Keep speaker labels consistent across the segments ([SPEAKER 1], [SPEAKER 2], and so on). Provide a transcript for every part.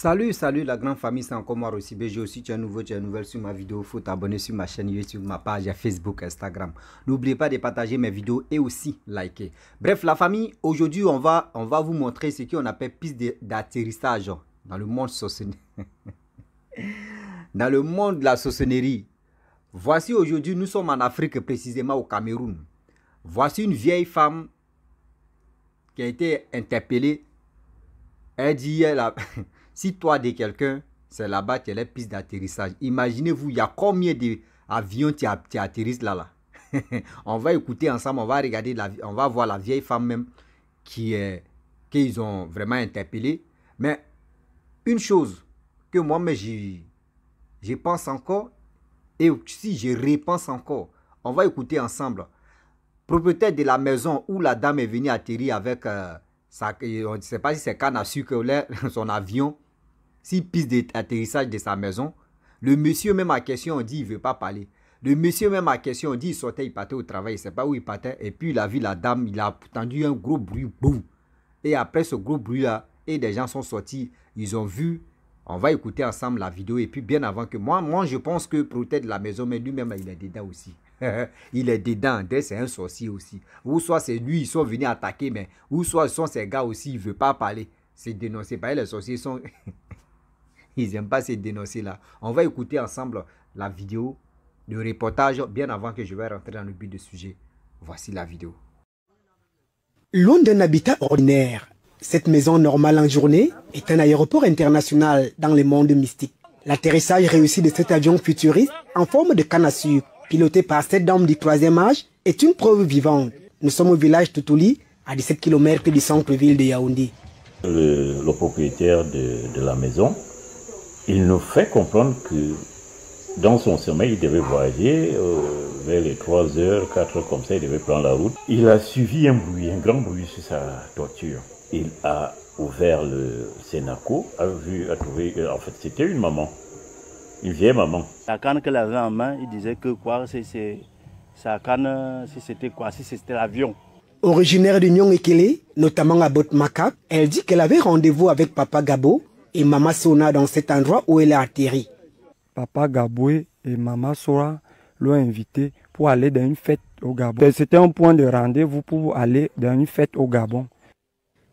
[SPEAKER 1] Salut la grande famille, c'est encore moi aussi. J'ai aussi, tu es nouveau, tu es nouvelle sur ma vidéo. Il faut t'abonner sur ma chaîne YouTube, ma page Facebook, Instagram. N'oubliez pas de partager mes vidéos et aussi liker. Bref, la famille, aujourd'hui, on va vous montrer ce qu'on appelle piste d'atterrissage dans le monde dans le monde de la sorcellerie. Voici aujourd'hui, nous sommes en Afrique, précisément au Cameroun. Voici une vieille femme qui a été interpellée. Elle dit, si toi de quelqu'un, c'est là-bas qu'il y a les pistes d'atterrissage. Imaginez-vous, il y a combien d'avions qui atterrissent là. On va écouter ensemble, on va regarder, on va voir la vieille femme même qu'ils ont vraiment interpellée. Mais une chose que moi, je pense encore, et si je repense encore, on va écouter ensemble. Propriétaire de la maison où la dame est venue atterrir avec on ne sait pas si c'est canne à sucre, son avion, si piste d'atterrissage de sa maison. Le monsieur même à question, on dit il ne veut pas parler. Le monsieur même à question, on dit il sortait, il partait au travail, il ne sait pas où il partait. Et puis il a vu la dame, il a entendu un gros bruit, boum. Et après ce gros bruit-là, et des gens sont sortis, ils ont vu. On va écouter ensemble la vidéo. Et puis bien avant que moi je pense que propriétaire de la maison, mais lui-même, il est dedans aussi. Il est dedans, c'est un sorcier aussi. Ou soit c'est lui, ils sont venus attaquer, mais ou soit ce sont ces gars aussi, ils ne veulent pas parler. C'est dénoncé. Par les sorciers sont... ils n'aiment pas ces dénoncer-là. On va écouter ensemble la vidéo, le reportage, bien avant que je vais rentrer dans le but du sujet. Voici la vidéo.
[SPEAKER 2] Loin d'un habitat ordinaire, cette maison normale en journée est un aéroport international dans le monde mystique. L'atterrissage réussi de cet avion futuriste en forme de canne à sucre, piloté par cette dame du 3e âge, est une preuve vivante. Nous sommes au village Toutouli, à 17 km du centre-ville de Yaoundé.
[SPEAKER 3] Le propriétaire de la maison, il nous fait comprendre que dans son sommeil, il devait voyager vers les 3 heures, 4 heures comme ça, il devait prendre la route. Il a suivi un bruit, un grand bruit sur sa toiture. Il a ouvert le Sénaco, a trouvé, en fait, c'était une maman. Une vieille maman.
[SPEAKER 4] La canne qu'elle avait en main, il disait que quoi, c'est sa canne, si c'était quoi, si c'était l'avion.
[SPEAKER 2] Originaire de Nyong-Ekele, notamment à Botmakak, elle dit qu'elle avait rendez-vous avec Papa Gabo et Mama Sona dans cet endroit où elle a atterri.
[SPEAKER 5] Papa Gabo et Mama Sona l'ont invité pour aller dans une fête au Gabon. C'était un point de rendez-vous pour aller dans une fête au Gabon.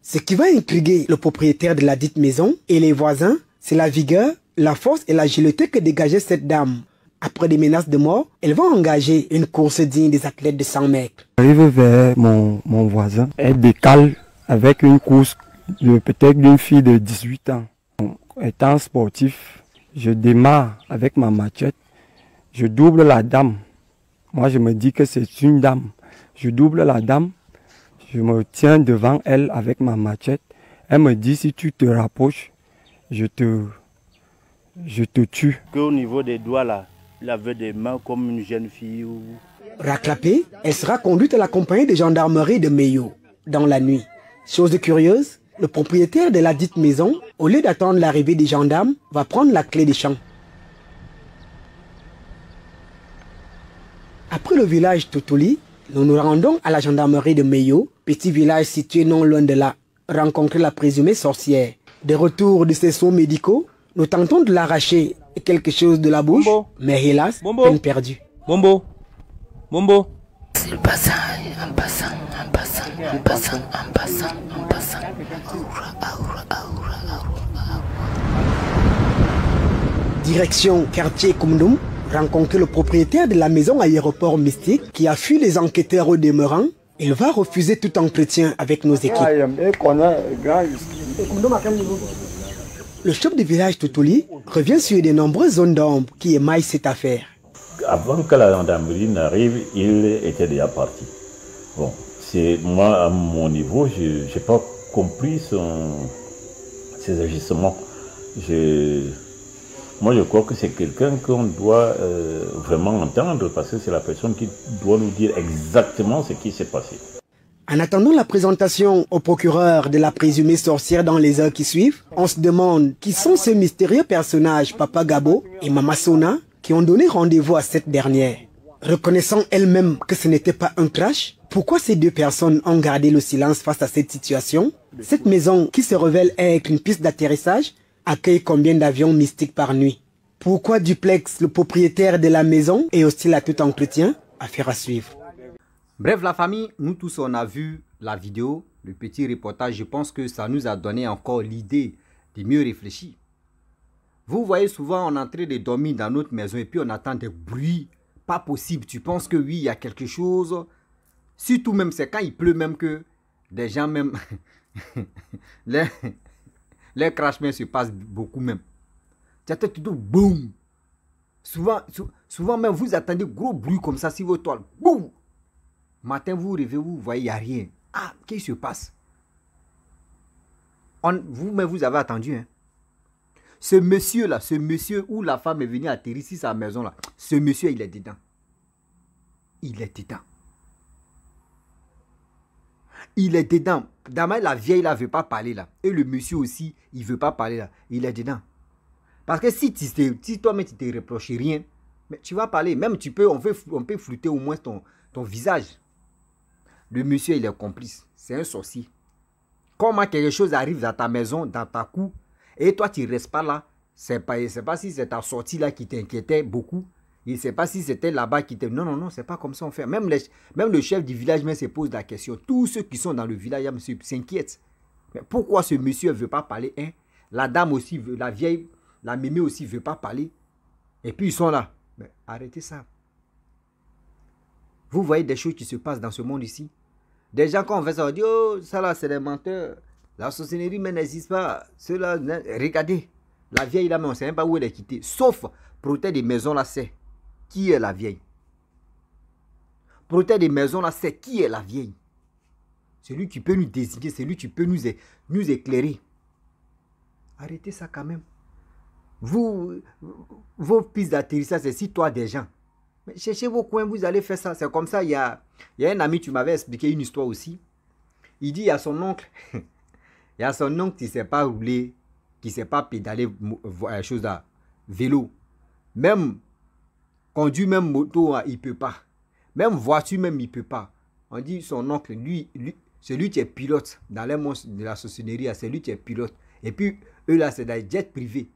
[SPEAKER 2] Ce qui va intriguer le propriétaire de la dite maison et les voisins, c'est la vigueur, la force et l'agilité que dégageait cette dame. Après des menaces de mort, elle va engager une course digne des athlètes de 100 mètres.
[SPEAKER 5] J'arrive vers mon voisin. Elle décale avec une course peut-être d'une fille de 18 ans. Étant sportif, je démarre avec ma machette. Je double la dame. Moi, je me dis que c'est une dame. Je double la dame. Je me tiens devant elle avec ma machette. Elle me dit, si tu te rapproches, je te tue.
[SPEAKER 4] Qu'au niveau des doigts là, il avait des mains comme une jeune fille.
[SPEAKER 2] Raclapée, elle sera conduite à la compagnie de gendarmerie de Meyo dans la nuit. Chose curieuse, le propriétaire de la dite maison, au lieu d'attendre l'arrivée des gendarmes, va prendre la clé des champs. Après le village Toutouli, nous nous rendons à la gendarmerie de Meyo, petit village situé non loin de là, rencontrer la présumée sorcière. De retour de ses soins médicaux, nous tentons de l'arracher quelque chose de la bouche, Bombo. Mais hélas, peine perdue.
[SPEAKER 6] Bombo.
[SPEAKER 7] En passant.
[SPEAKER 2] Direction quartier Koumdoum, rencontrer le propriétaire de la maison aéroport mystique qui a fui les enquêteurs au demeurant. Il va refuser tout entretien avec nos équipes. Le chef du village Toutouli revient sur de nombreuses zones d'ombre qui émaillent cette affaire.
[SPEAKER 3] Avant que la gendarmerie n'arrive, il était déjà parti. Bon, c'est moi, à mon niveau, je n'ai pas compris ses agissements. Moi, je crois que c'est quelqu'un qu'on doit vraiment entendre parce que c'est la personne qui doit nous dire exactement ce qui s'est passé.
[SPEAKER 2] En attendant la présentation au procureur de la présumée sorcière dans les heures qui suivent, on se demande qui sont ces mystérieux personnages Papa Gabo et Mama Sona qui ont donné rendez-vous à cette dernière. Reconnaissant elle-même que ce n'était pas un crash, pourquoi ces deux personnes ont gardé le silence face à cette situation? Cette maison qui se révèle être une piste d'atterrissage accueille combien d'avions mystiques par nuit? Pourquoi Duplex, le propriétaire de la maison, est hostile à tout entretien? Affaire à suivre.
[SPEAKER 1] Bref, la famille, nous tous, on a vu la vidéo, le petit reportage. Je pense que ça nous a donné encore l'idée de mieux réfléchir. Vous voyez souvent, on est en train de dormir dans notre maison et puis on entend des bruits. Pas possible. Tu penses que oui, il y a quelque chose. Surtout même, c'est quand il pleut même que des gens même... les crashements se passent beaucoup même. Tu as tout boum. Souvent même, vous attendez gros bruit comme ça sur vos toiles. Boum. Matin, vous rêvez, vous voyez, il n'y a rien. Ah, qu'est-ce qui se passe? Vous-même, vous avez attendu. Hein? Ce monsieur-là, ce monsieur où la femme est venue atterrir sur sa maison-là, ce monsieur, il est dedans. Il est dedans. Il est dedans. D'abord, la vieille là ne veut pas parler là. Et le monsieur aussi, il ne veut pas parler là. Il est dedans. Parce que si toi-même, tu ne te reproches rien, mais tu vas parler. Même on peut flouter au moins ton visage. Le monsieur, il est complice. C'est un sorcier. Comment quelque chose arrive dans ta maison, dans ta cour, et toi, tu ne restes pas là. C'est pas si c'est ta sortie là qui t'inquiétait beaucoup. Il ne sait pas si c'était là-bas qui était... Non, c'est pas comme ça on fait. Même le chef du village même se pose la question. Tous ceux qui sont dans le village s'inquiètent. Mais pourquoi ce monsieur ne veut pas parler, hein? La dame aussi, la vieille, la mémé aussi ne veut pas parler. Et puis ils sont là. Mais arrêtez ça. Vous voyez des choses qui se passent dans ce monde ici. Des gens quand on fait ça, on dit, oh, ça là c'est des menteurs. La sorcellerie mais n'existe pas. Cela, regardez. La vieille là, mais on ne sait même pas où elle est quittée. Sauf, protéger des maisons là, c'est qui est la vieille. Protéger des maisons là, c'est qui est la vieille. Celui qui peut nous désigner, celui qui peut nous éclairer. Arrêtez ça quand même. Vos pistes d'atterrissage, c'est si toi des gens. Mais cherchez vos coins, vous allez faire ça. C'est comme ça, il y a un ami, tu m'avais expliqué une histoire aussi. Il dit, il y a son oncle. Il y a son oncle qui ne sait pas rouler, qui ne sait pas pédaler, chose là, vélo. Même conduire même moto, il ne peut pas. Même voiture, même, il ne peut pas. On dit son oncle, lui, celui qui est pilote dans les monstres de la sorcellerie, c'est lui qui est pilote. Et puis, eux là, c'est des jets privés.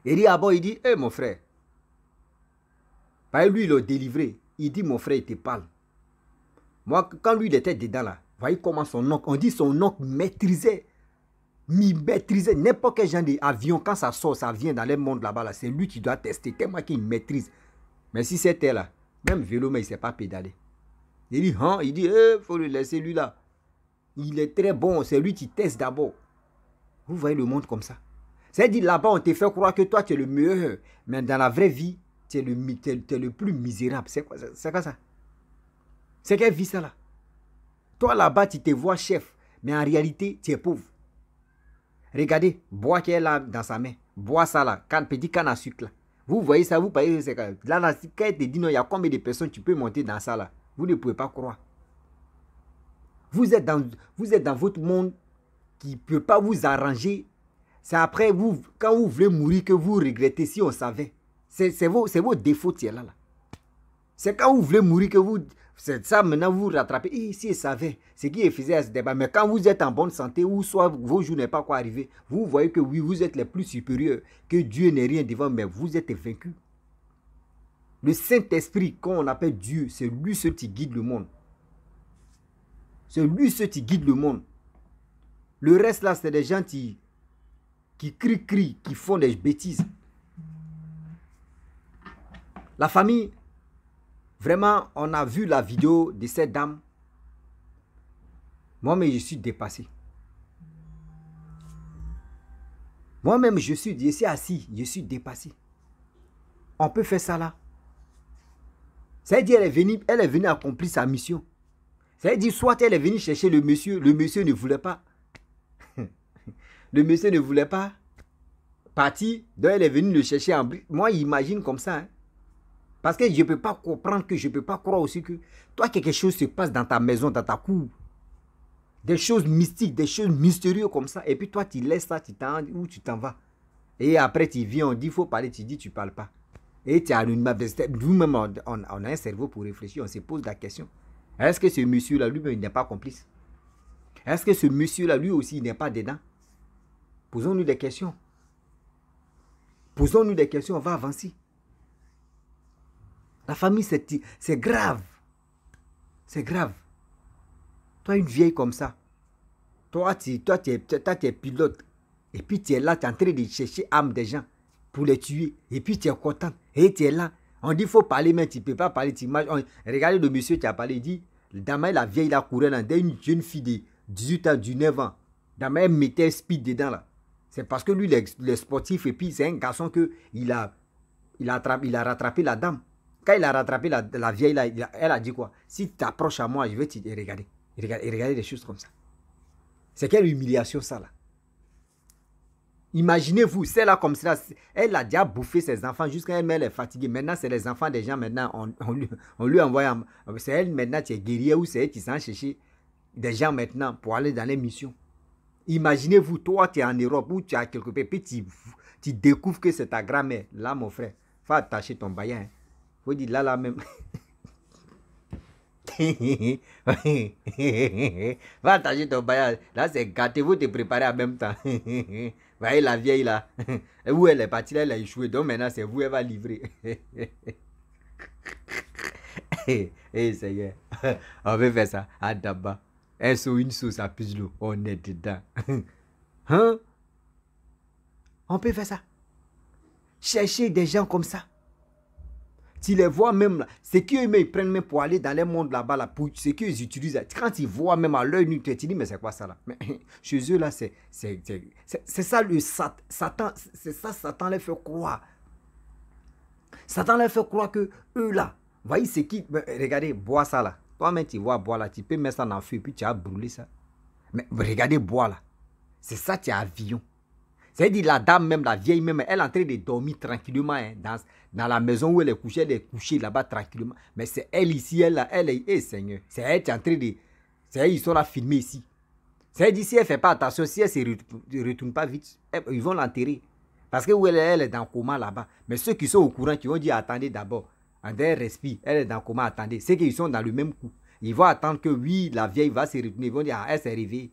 [SPEAKER 1] Il dit, ah bon, il dit, hé mon frère. Lui, il l'a délivré. Il dit, mon frère, il te parle. Moi, quand lui, il était dedans là, voyez comment son oncle, on dit son oncle maîtrisait n'importe quel genre d'avion. Quand ça sort, ça vient dans les mondes là-bas, là, c'est lui qui doit tester, tellement qu'il maîtrise. Mais si c'était là, même vélo, mais il ne sait pas pédaler. Il dit, hein, il dit, faut le laisser lui là. Il est très bon, c'est lui qui teste d'abord. Vous voyez le monde comme ça. C'est-à-dire là-bas, on te fait croire que toi, tu es le meilleur. Mais dans la vraie vie, tu es le plus misérable. C'est quoi ça? C'est quelle vie ça là? Toi là-bas, tu te vois chef. Mais en réalité, tu es pauvre. Regardez, bois qui est là dans sa main. Bois ça là, petit canne à sucre là. Vous voyez ça, vous payez. Là, quand il te dit non, il y a combien de personnes tu peux monter dans ça là? Vous ne pouvez pas croire. Vous êtes dans votre monde qui ne peut pas vous arranger. C'est après, quand vous voulez mourir, que vous regrettez si on savait. C'est vos défauts qui sont là. C'est quand vous voulez mourir que vous... C'est ça, maintenant, vous rattrapez. Et si il savait, c'est qui faisait à ce débat. Mais quand vous êtes en bonne santé, ou soit vos jours n'est pas quoi arriver, vous voyez que oui, vous êtes les plus supérieurs, que Dieu n'est rien devant, mais vous êtes vaincus. Le Saint-Esprit, qu'on appelle Dieu, c'est lui seul qui guide le monde. C'est lui seul qui guide le monde. Le reste là, c'est des gens qui crient, qui font des bêtises. La famille, vraiment, on a vu la vidéo de cette dame. Moi-même, je suis dépassé. Moi-même, je suis assis, je suis dépassé. On peut faire ça là. C'est-à-dire, elle est venue accomplir sa mission. C'est-à-dire, soit elle est venue chercher le monsieur ne voulait pas. Le monsieur ne voulait pas partir, donc elle est venue le chercher en bris. Moi, j'imagine comme ça. Hein. Parce que je ne peux pas comprendre, que je ne peux pas croire aussi que toi, quelque chose se passe dans ta maison, dans ta cour. Des choses mystiques, des choses mystérieuses comme ça. Et puis toi, tu laisses ça, tu t'en vas. Et après, tu viens, on dit, il faut parler, tu dis, tu ne parles pas. Et tu as nous-mêmes, on a un cerveau pour réfléchir, on se pose la question. Est-ce que ce monsieur-là, lui-même, il n'est pas complice? Est-ce que ce monsieur-là, lui aussi, il n'est pas dedans? Posons-nous des questions. Posons-nous des questions, on va avancer. La famille, c'est grave. C'est grave. Toi, une vieille comme ça, toi, tu es pilote. Et puis, tu es là, tu es en train de chercher âme des gens pour les tuer. Et puis, tu es content. Et tu es là. On dit, il faut parler, mais tu ne peux pas parler. Regardez le monsieur qui a parlé, il dit, Dama, la vieille, la courait dans une jeune fille de 18 ans, 19 ans. Dama, elle mettait speed dedans, là. C'est parce que lui, il est sportif. Et puis, c'est un garçon il a rattrapé la dame. Quand il a rattrapé la vieille, là, elle a dit quoi? Si tu t'approches à moi, je vais te regarder. Et regarder des choses comme ça. C'est quelle humiliation, ça, là? Imaginez-vous, celle-là comme ça, elle a déjà bouffé ses enfants jusqu'à elle est fatiguée. Maintenant, c'est les enfants des gens, maintenant, on lui envoie. C'est elle, maintenant, tu es guerrier ou c'est elle qui s'en chercher des gens maintenant pour aller dans les missions. Imaginez-vous, toi, tu es en Europe ou tu es quelque part, puis tu découvres que c'est ta grand-mère. Là, mon frère, faut attacher ton baillant. Hein. Faut dire là même. Va attacher ton baillant. Là, c'est gâté, vous te préparez en même temps. Voyez la vieille là. Où elle est partie là, elle a échoué. Donc maintenant, c'est vous, elle va livrer. Seigneur, on veut faire ça. À Daba. Elle saut une sauce à plus l'eau. On est dedans. Hein? On peut faire ça. Chercher des gens comme ça. Tu les vois même là, c'est qu'eux ils prennent même pour aller dans les mondes là-bas, là, c'est qu'ils utilisent. Quand ils voient même à l'œil nu, tu te dis, mais c'est quoi ça là? Mais chez eux là, c'est ça le Satan, c'est ça Satan les fait croire. Satan les fait croire que eux là, voyez c'est qui, regardez, bois ça là. Toi-même tu vois bois là, tu peux mettre ça dans le feu, puis tu as brûlé ça. Mais regardez bois là, c'est ça tu as avion. C'est-à-dire la dame même, la vieille même, elle est en train de dormir tranquillement hein, dans la maison où elle est couchée là-bas tranquillement. Mais c'est elle ici, elle est, Seigneur, c'est elle qui est en train de, c'est elle, ils sont là filmés ici. C'est-à-dire si elle ne fait pas attention, si elle ne se retourne pas vite, ils vont l'enterrer. Parce que où elle est dans le coma là-bas. Mais ceux qui sont au courant, qui vont dire attendez d'abord, elle respire, elle est dans le coma, attendez. C'est qu'ils sont dans le même coup. Ils vont attendre que oui, la vieille va se retourner, ils vont dire elle s'est réveillée.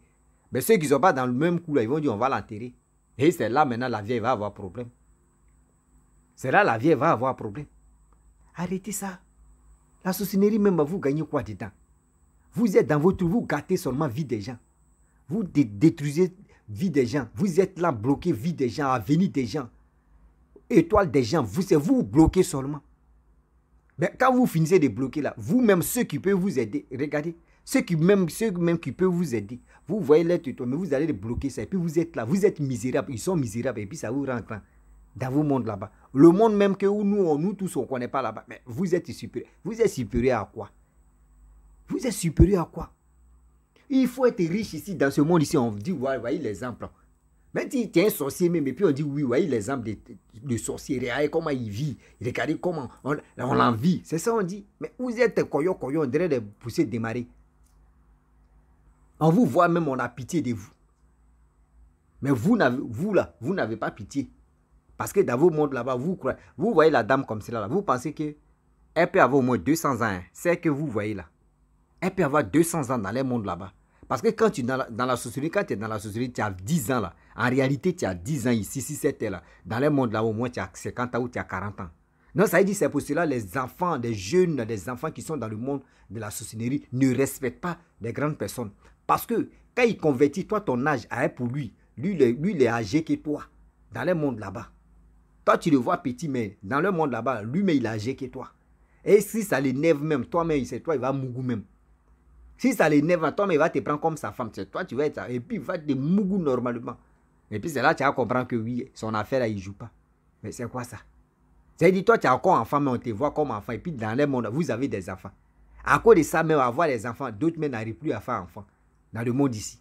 [SPEAKER 1] Mais ceux qui ne sont pas dans le même coup là, ils vont dire on va l'enterrer. Et c'est là maintenant la vieille va avoir problème. C'est là la vieille va avoir problème. Arrêtez ça. La sorcellerie même, vous gagnez quoi dedans? Vous êtes dans votre... Vous gâtez seulement vie des gens. Vous détruisez vie des gens. Vous êtes là bloqué vie des gens, avenir des gens. Étoile des gens. Vous bloquez seulement. Mais quand vous finissez de bloquer là, vous-même, ceux qui peuvent vous aider, regardez, ceux même qui peuvent vous aider, vous voyez les tutos, mais vous allez les bloquer ça, et puis vous êtes là, vous êtes misérables, ils sont misérables, et puis ça vous rentre dans vos mondes là-bas. Le monde même que nous tous, on ne connaît pas là-bas, mais vous êtes supérieur. Vous êtes supérieur à quoi? Vous êtes supérieur à quoi? Il faut être riche ici, dans ce monde ici, on dit, ouais, voyez l'exemple. Mais tu es un sorcier même, et puis on dit, oui, voyez l'exemple de sorcier, regardez comment il vit, regardez comment on l'envie. C'est ça on dit. Mais vous êtes coyon, on dirait des poussées démarrer. On vous voit même, on a pitié de vous. Mais vous n'avez pas pitié. Parce que dans vos mondes là-bas, vous voyez la dame comme celle-là, vous pensez qu'elle peut avoir au moins 200 ans. Hein. C'est que vous voyez là. Elle peut avoir 200 ans dans les mondes là-bas. Parce que quand tu es dans la société, tu as 10 ans là. En réalité, tu as 10 ans ici, si c'était là. Dans les mondes là, au moins, tu as 50 ans ou tu as 40 ans. Non, ça veut dire c'est pour cela les enfants, les jeunes, les enfants qui sont dans le monde de la sorcellerie ne respectent pas les grandes personnes. Parce que quand il convertit, toi, ton âge, pour lui, il est âgé que toi, dans le monde là-bas. Toi, tu le vois petit, mais dans le monde là-bas, lui, mais il est âgé que toi. Et si ça l'énerve même, toi-même, c'est toi, il va mougou même. Si ça l'énerve, toi-même, il va te prendre comme sa femme. C'est toi, tu vas être ça. Et puis, il va te mougou normalement. Et puis, c'est là que tu vas comprendre que oui, son affaire, là, il ne joue pas. Mais c'est quoi ça? C'est-à-dire, toi, tu es encore enfant, mais on te voit comme enfant. Et puis, dans le monde, vous avez des enfants. À cause de ça, même avoir des enfants, d'autres même n'arrivent plus à faire enfant. Dans le monde ici.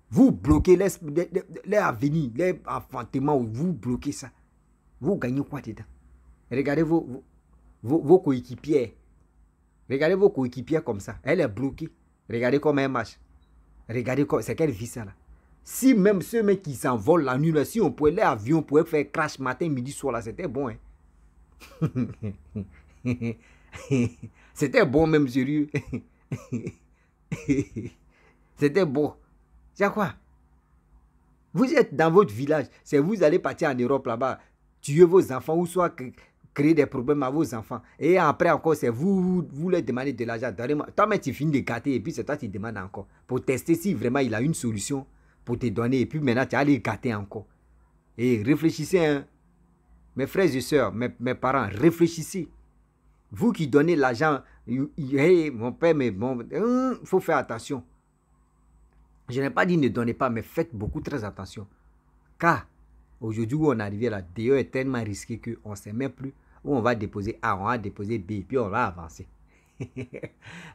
[SPEAKER 1] Vous bloquez les avenirs, les enfantements, vous bloquez ça. Vous gagnez quoi dedans? Regardez vos coéquipiers. Regardez vos coéquipiers comme ça. Elle est bloquée. Regardez comment elle marche. Regardez c'est quelle vie ça là. Si même ceux mecs qui s'envolent la nuit, là, si on pouvait, les avions pouvaient faire crash matin, midi, soir là, c'était bon. Hein? C'était bon même sérieux. C'était bon. C'est quoi? Vous êtes dans votre village. C'est vous allez partir en Europe là-bas, tuer vos enfants ou soit créer des problèmes à vos enfants. Et après encore, c'est vous leur demandez de l'argent. Toi, mais tu finis de gâter et puis c'est toi qui demandes encore. Pour tester si vraiment il a une solution pour te donner. Et puis maintenant, tu vas aller gâter encore. Et réfléchissez, hein. Mes frères et sœurs, mes parents, réfléchissez. Vous qui donnez l'argent, hey, mon père, mais bon, faut faire attention. Je n'ai pas dit ne donnez pas, mais faites beaucoup très attention. Car aujourd'hui où on est arrivé là, DE est tellement risqué qu'on ne sait même plus où on va déposer A, on va déposer B, puis on va avancer.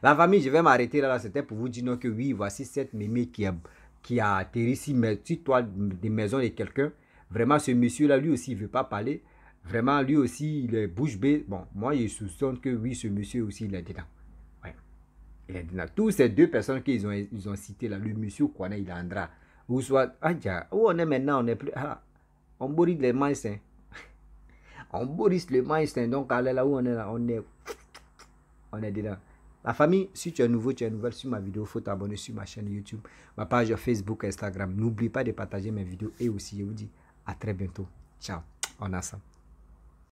[SPEAKER 1] La famille, je vais m'arrêter là. C'était pour vous dire non, que oui, voici cette mémé qui a atterri ici, mais sur toi des maisons de quelqu'un. Vraiment, ce monsieur-là, lui aussi, il ne veut pas parler. Vraiment, lui aussi, il est bouche bée. Bon, moi, je soupçonne que oui, ce monsieur aussi, il est dedans. Ouais. Il est dedans. Tous ces deux personnes qu'ils ont citées là, le monsieur Kwane, il Andra, ou soit, où on est maintenant, on n'est plus. On bourrit les mains, hein. On bourrit les mains, hein. Donc, allez là où on est là, on est dedans. La famille, si tu es nouveau, tu es nouvelle sur ma vidéo, il faut t'abonner sur ma chaîne YouTube, ma page Facebook, Instagram. N'oublie pas de partager mes vidéos et aussi, je vous dis à très bientôt. Ciao, on a ça.